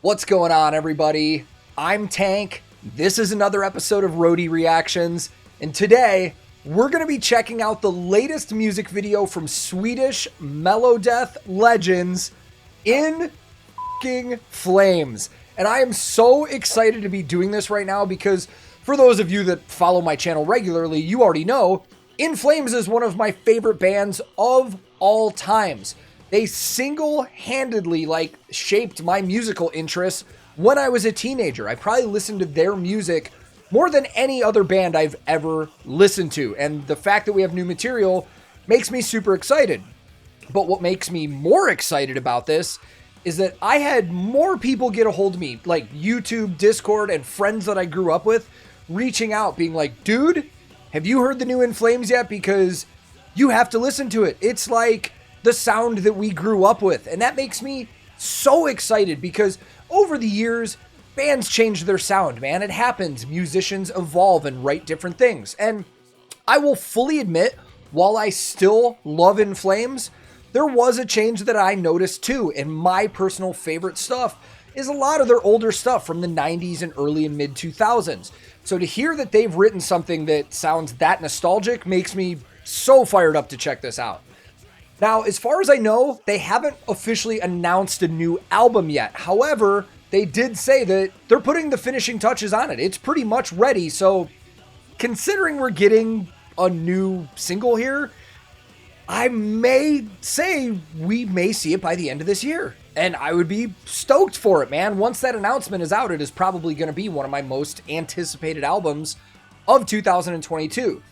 What's going on, everybody? I'm Tank. This is another episode of Roadie Reactions, and today we're going to be checking out the latest music video from Swedish Melodic legends, In Flames. And I am so excited to be doing this right now because for those of you that follow my channel regularly, you already know In Flames is one of my favorite bands of all times. They single-handedly shaped my musical interests when I was a teenager. I probably listened to their music more than any other band I've ever listened to. And the fact that we have new material makes me super excited. But what makes me more excited about this is that I had more people get a hold of me, like YouTube, Discord, and friends that I grew up with, reaching out, being like, dude, have you heard the new In Flames yet? Because you have to listen to it. It's like the sound that we grew up with. And that makes me so excited because over the years, bands change their sound, man. It happens. Musicians evolve and write different things. And I will fully admit, while I still love In Flames, there was a change that I noticed too. And my personal favorite stuff is a lot of their older stuff from the 90s and early and mid 2000s. So to hear that they've written something that sounds that nostalgic makes me so fired up to check this out. Now, as far as I know, they haven't officially announced a new album yet. However, they did say that they're putting the finishing touches on it. It's pretty much ready. So considering we're getting a new single here, I may say we may see it by the end of this year. And I would be stoked for it, man. Once that announcement is out, it is probably going to be one of my most anticipated albums of 2022.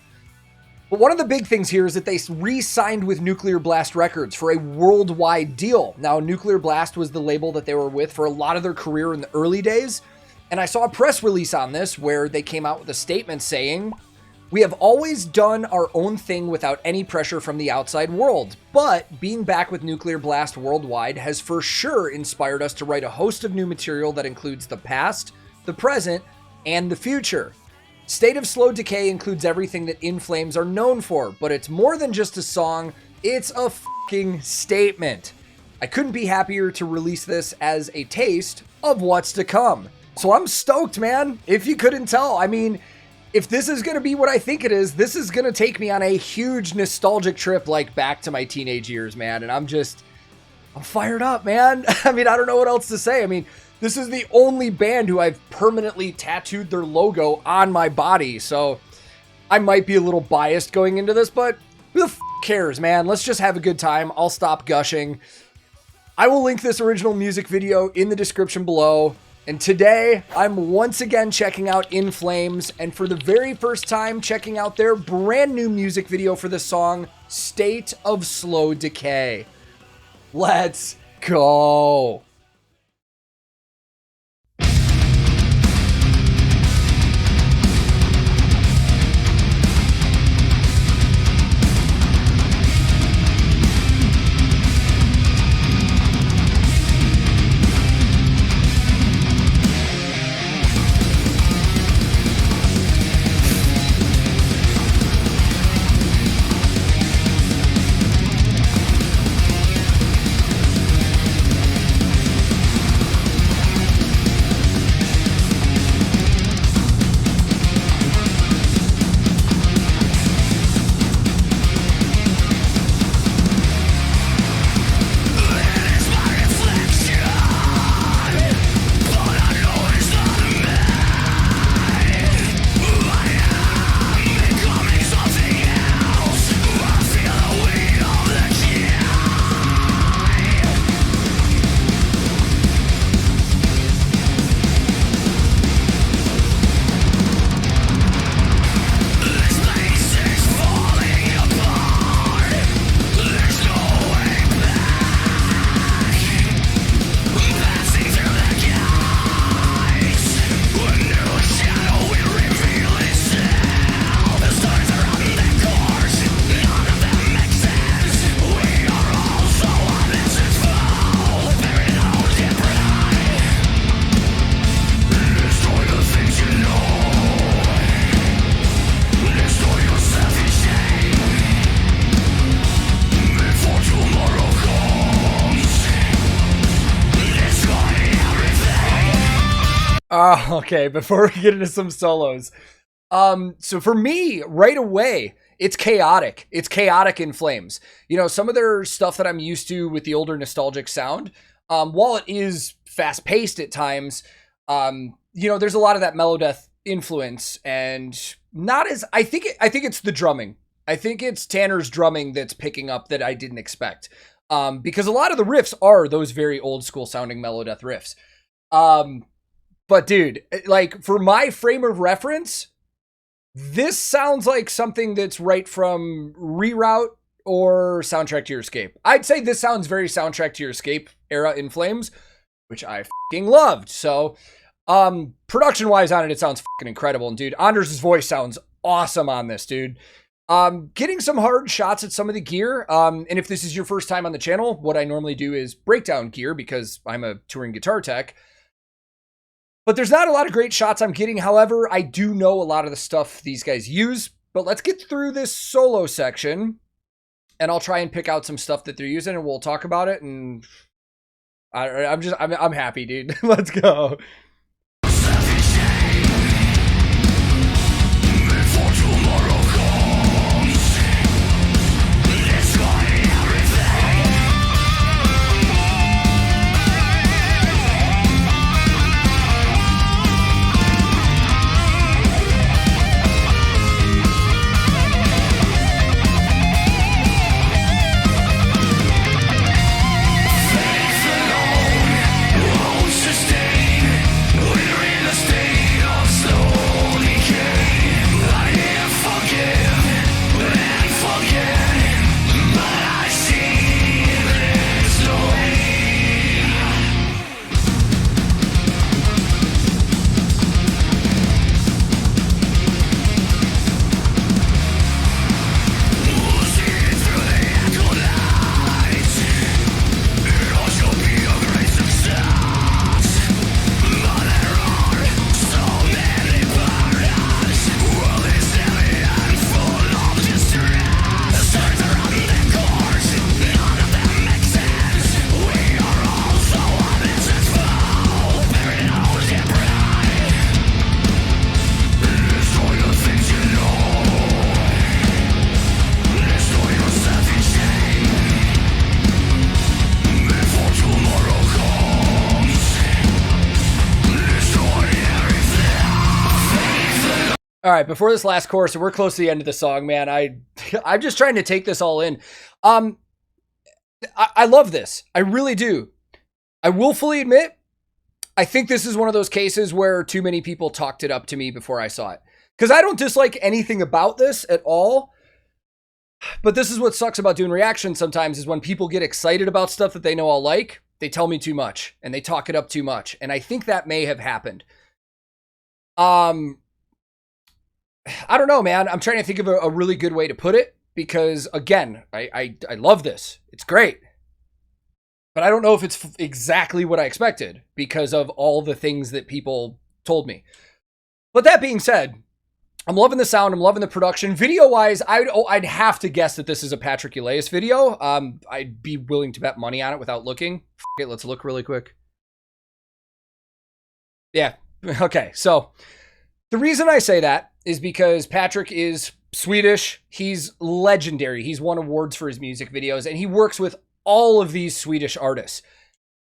But one of the big things here is that they re-signed with Nuclear Blast Records for a worldwide deal. Now, Nuclear Blast was the label that they were with for a lot of their career in the early days. And I saw a press release on this where they came out with a statement saying, "We have always done our own thing without any pressure from the outside world. But being back with Nuclear Blast worldwide has for sure inspired us to write a host of new material that includes the past, the present, and the future. State of Slow Decay includes everything that In Flames are known for, but it's more than just a song, it's a fucking statement. I couldn't be happier to release this as a taste of what's to come." So I'm stoked, man. If you couldn't tell, I mean, if this is going to be what I think it is, this is going to take me on a huge nostalgic trip back to my teenage years, man. And I'm fired up, man. I mean, I don't know what else to say. I mean, this is the only band who I've permanently tattooed their logo on my body, so I might be a little biased going into this, but who the f*** cares, man? Let's just have a good time. I'll stop gushing. I will link this original music video in the description below, and today I'm once again checking out In Flames, and for the very first time checking out their brand new music video for the song, State of Slow Decay. Let's go. Okay, before we get into some solos. So for me, right away, it's chaotic. It's chaotic in flames. You know, some of their stuff that I'm used to with the older nostalgic sound, while it is fast paced at times, you know, there's a lot of that Melodeath influence, and not as I think it's the drumming. I think it's Tanner's drumming that's picking up that I didn't expect. Because a lot of the riffs are those very old school sounding Melodeath riffs. But dude, like for my frame of reference, this sounds like something that's right from Reroute or Soundtrack to Your Escape. I'd say this sounds very Soundtrack to Your Escape era In Flames, which I fucking loved. So, production-wise on it, it sounds fucking incredible. And dude, Anders' voice sounds awesome on this, dude. Getting some hard shots at some of the gear. And if this is your first time on the channel, what I normally do is break down gear because I'm a touring guitar tech. But there's not a lot of great shots I'm getting. However, I do know a lot of the stuff these guys use. But let's get through this solo section, and I'll try and pick out some stuff that they're using, and we'll talk about it. And I'm happy, dude. Let's go. All right, before this last chorus, and we're close to the end of the song, man. I'm just trying to take this all in. I love this. I really do. I will fully admit, I think this is one of those cases where too many people talked it up to me before I saw it. Because I don't dislike anything about this at all. But this is what sucks about doing reactions sometimes, is when people get excited about stuff that they know I'll like, they tell me too much and they talk it up too much. And I think that may have happened. I don't know, man. I'm trying to think of a really good way to put it, because again, I love this. It's great. But I don't know if it's exactly what I expected because of all the things that people told me. But that being said, I'm loving the sound. I'm loving the production. Video-wise, I'd have to guess that this is a Patrick Elias video. I'd be willing to bet money on it without looking. Okay, let's look really quick. Yeah. Okay, so the reason I say that is because Patrick is Swedish. He's legendary. He's won awards for his music videos, and he works with all of these Swedish artists.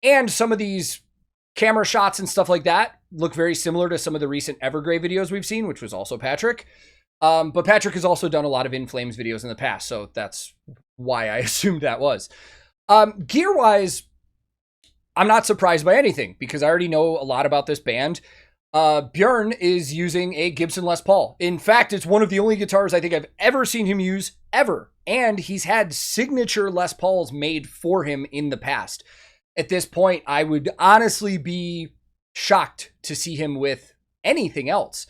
And some of these camera shots and stuff like that look very similar to some of the recent Evergrey videos we've seen, which was also Patrick. But Patrick has also done a lot of In Flames videos in the past, so that's why I assumed that was. Gear-wise, I'm not surprised by anything, because I already know a lot about this band. Björn is using a Gibson Les Paul. In fact, it's one of the only guitars I think I've ever seen him use, ever. And he's had signature Les Pauls made for him in the past. At this point, I would honestly be shocked to see him with anything else.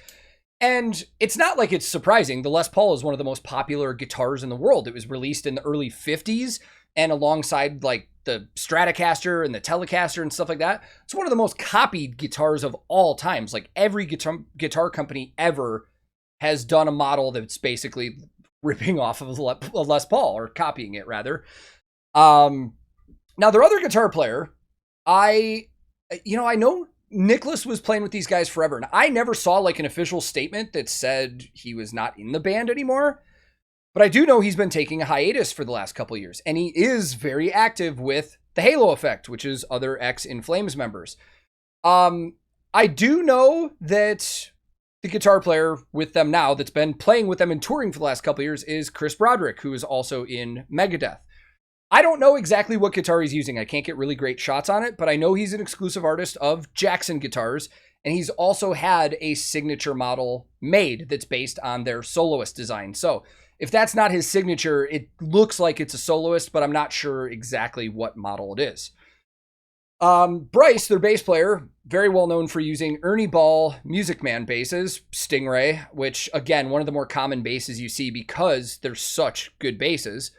And it's not like it's surprising. The Les Paul is one of the most popular guitars in the world. It was released in the early 50s, and alongside like the Stratocaster and the Telecaster and stuff like that, it's one of the most copied guitars of all times. Like every guitar company ever has done a model that's basically ripping off of a Les Paul, or copying it rather. Now their other guitar player, I know Nicholas was playing with these guys forever, and I never saw like an official statement that said he was not in the band anymore. But I do know he's been taking a hiatus for the last couple of years, and he is very active with the Halo Effect, which is other ex-In Flames members. I do know that the guitar player with them now that's been playing with them and touring for the last couple of years is Chris Broderick, who is also in Megadeth. I don't know exactly what guitar he's using. I can't get really great shots on it, but I know he's an exclusive artist of Jackson Guitars, and he's also had a signature model made that's based on their soloist design. So if that's not his signature, it looks like it's a soloist, but I'm not sure exactly what model it is. Bryce, their bass player, very well known for using Ernie Ball Music Man basses, Stingray, which again, one of the more common basses you see because they're such good basses.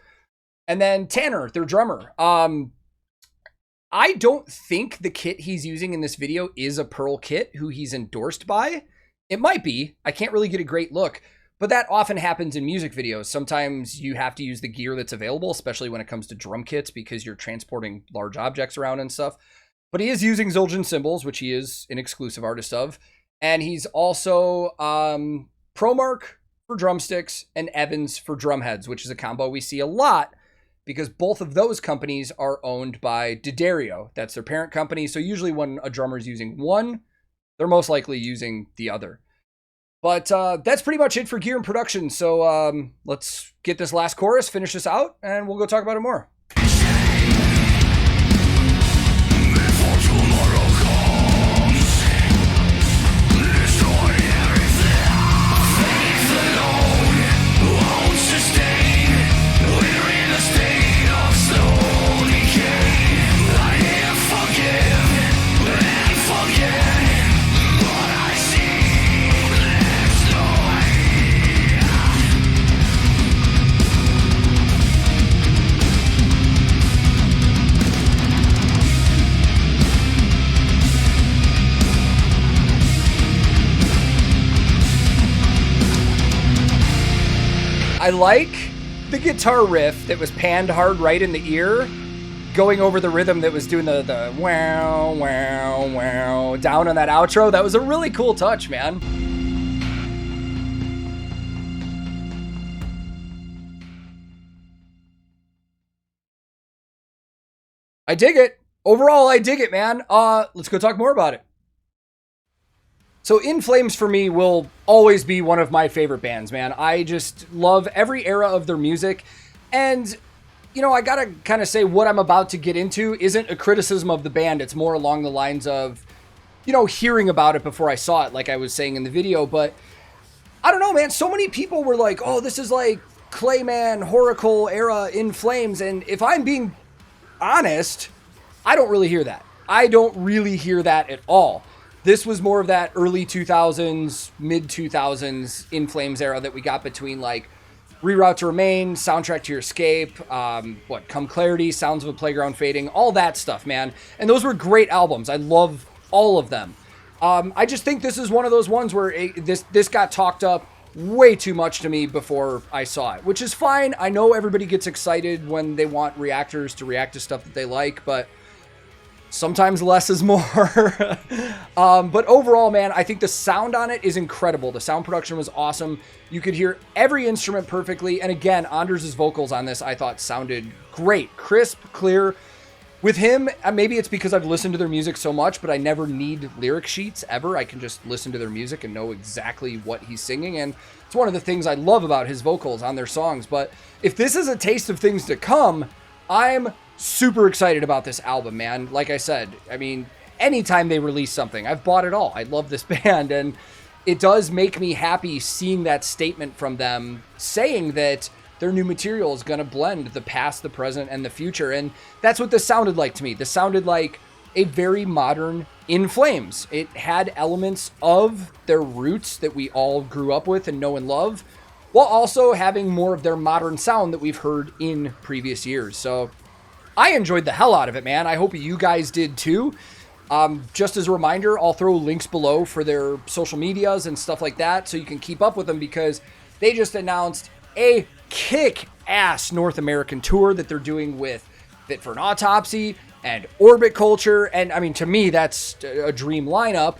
And then Tanner, their drummer. I don't think the kit he's using in this video is a Pearl kit who he's endorsed by. It might be. I can't really get a great look, but that often happens in music videos. Sometimes you have to use the gear that's available, especially when it comes to drum kits because you're transporting large objects around and stuff. But he is using Zildjian cymbals, which he is an exclusive artist of. And he's also Promark for drumsticks and Evans for drumheads, which is a combo we see a lot because both of those companies are owned by D'Addario. That's their parent company. So usually when a drummer is using one, they're most likely using the other. But that's pretty much it for gear and production. So let's get this last chorus, finish this out, and we'll go talk about it more. I like the guitar riff that was panned hard right in the ear, going over the rhythm that was doing the wow, wow, wow, down on that outro. That was a really cool touch, man. I dig it. Overall, I dig it, man. Let's go talk more about it. So In Flames for me will always be one of my favorite bands, man. I just love every era of their music. And, you know, I gotta kind of say what I'm about to get into isn't a criticism of the band. It's more along the lines of, you know, hearing about it before I saw it, like I was saying in the video. But I don't know, man. So many people were like, oh, this is like Clayman, Horacle era In Flames. And if I'm being honest, I don't really hear that. I don't really hear that at all. This was more of that early 2000s, mid 2000s In Flames era that we got between like Reroute to Remain, Soundtrack to Your Escape, Come Clarity, Sounds of a Playground Fading, all that stuff, man. And those were great albums. I love all of them. I just think this is one of those ones where this got talked up way too much to me before I saw it, which is fine. I know everybody gets excited when they want reactors to react to stuff that they like, but sometimes less is more. But overall, man, I think the sound on it is incredible. The sound production was awesome. You could hear every instrument perfectly. And again, Anders' vocals on this, I thought sounded great. Crisp, clear. With him, maybe it's because I've listened to their music so much, but I never need lyric sheets ever. I can just listen to their music and know exactly what he's singing. And it's one of the things I love about his vocals on their songs. But if this is a taste of things to come, I'm super excited about this album, man. Like I said, I mean, anytime they release something, I've bought it all. I love this band, and it does make me happy seeing that statement from them saying that their new material is going to blend the past, the present, and the future. And that's what this sounded like to me. This sounded like a very modern In Flames. It had elements of their roots that we all grew up with and know and love, while also having more of their modern sound that we've heard in previous years. So I enjoyed the hell out of it, man. I hope you guys did too. Just as a reminder, I'll throw links below for their social medias and stuff like that so you can keep up with them, because they just announced a kick-ass North American tour that they're doing with Fit for an Autopsy, and Orbit Culture. And I mean, to me, that's a dream lineup.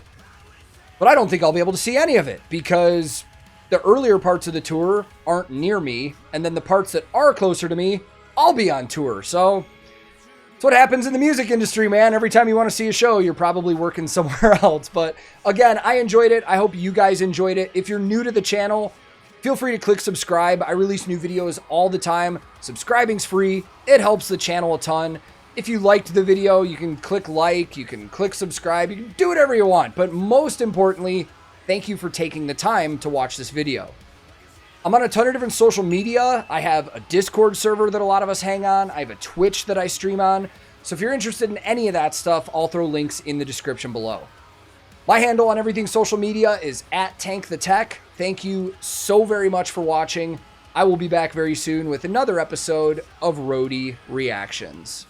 But I don't think I'll be able to see any of it because the earlier parts of the tour aren't near me. And then the parts that are closer to me, I'll be on tour. So it's what happens in the music industry, man. Every time you want to see a show, you're probably working somewhere else. But again, I enjoyed it. I hope you guys enjoyed it. If you're new to the channel, feel free to click subscribe. I release new videos all the time. Subscribing's free. It helps the channel a ton. If you liked the video, you can click like, you can click subscribe, you can do whatever you want. But most importantly, thank you for taking the time to watch this video. I'm on a ton of different social media. I have a Discord server that a lot of us hang on. I have a Twitch that I stream on. So if you're interested in any of that stuff, I'll throw links in the description below. My handle on everything social media is @TankTheTech. Thank you so very much for watching. I will be back very soon with another episode of Roadie Reactions.